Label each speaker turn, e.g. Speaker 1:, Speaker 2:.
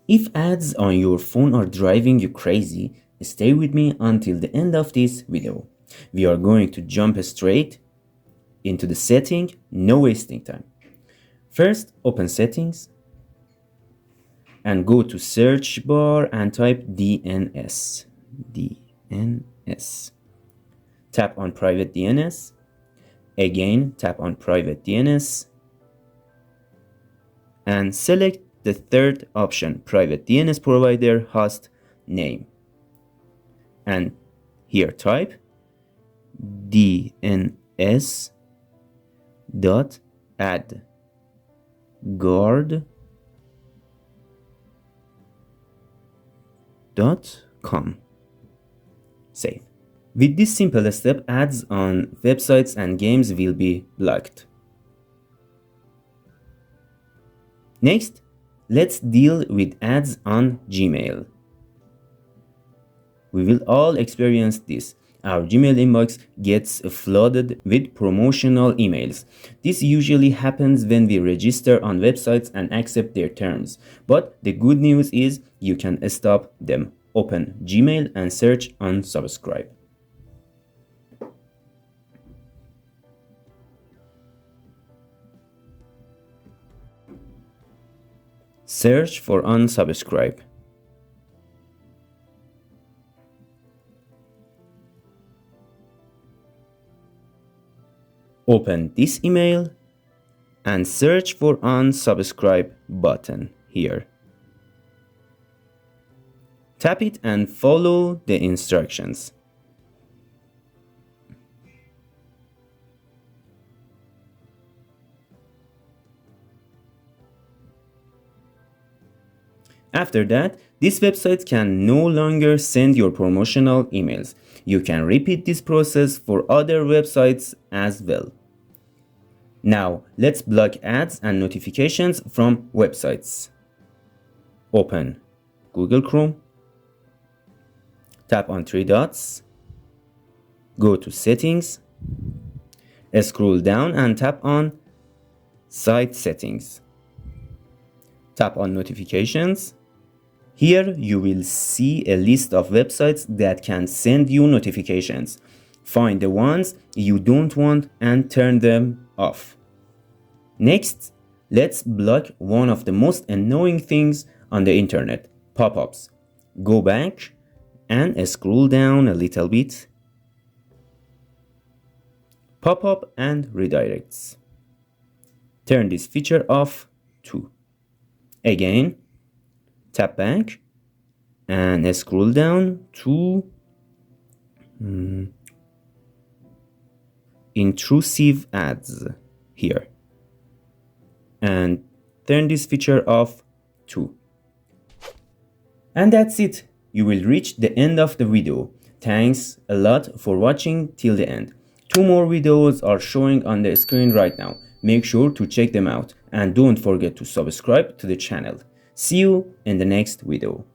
Speaker 1: If ads on your phone are driving you crazy, stay with me until the end of this video. We are going to jump straight into the setting, no wasting time. First, open settings and go to search bar and type DNS. DNS. Tap on private DNS. Again, tap on private DNS and select the third option, private DNS provider host name. And here type DNS dot add guard.com. Save. With this simple step, ads on websites and games will be blocked. Next, let's deal with ads on Gmail. We will all experience this. Our Gmail inbox gets flooded with promotional emails. This usually happens when we register on websites and accept their terms. But the good news is you can stop them. Open Gmail and search unsubscribe. Search for unsubscribe. Open this email and search for unsubscribe button here. Tap it and follow the instructions. After that, this website can no longer send your promotional emails. You can repeat this process for other websites as well. Now, let's block ads and notifications from websites. Open Google Chrome. Tap on three dots. Go to Settings. Scroll down and tap on Site Settings. Tap on Notifications. Here you will see a list of websites that can send you notifications. Find the ones you don't want and turn them off. Next, let's block one of the most annoying things on the internet, pop-ups. Go back and scroll down a little bit. Pop-up and redirects. Turn this feature off too. Again, tap back and scroll down to intrusive ads here and turn this feature off too. And that's it. You will reach the end of the video. Thanks a lot for watching till the end. 2 more videos are showing on the screen right now. Make sure to check them out and don't forget to subscribe to the channel. See you in the next video.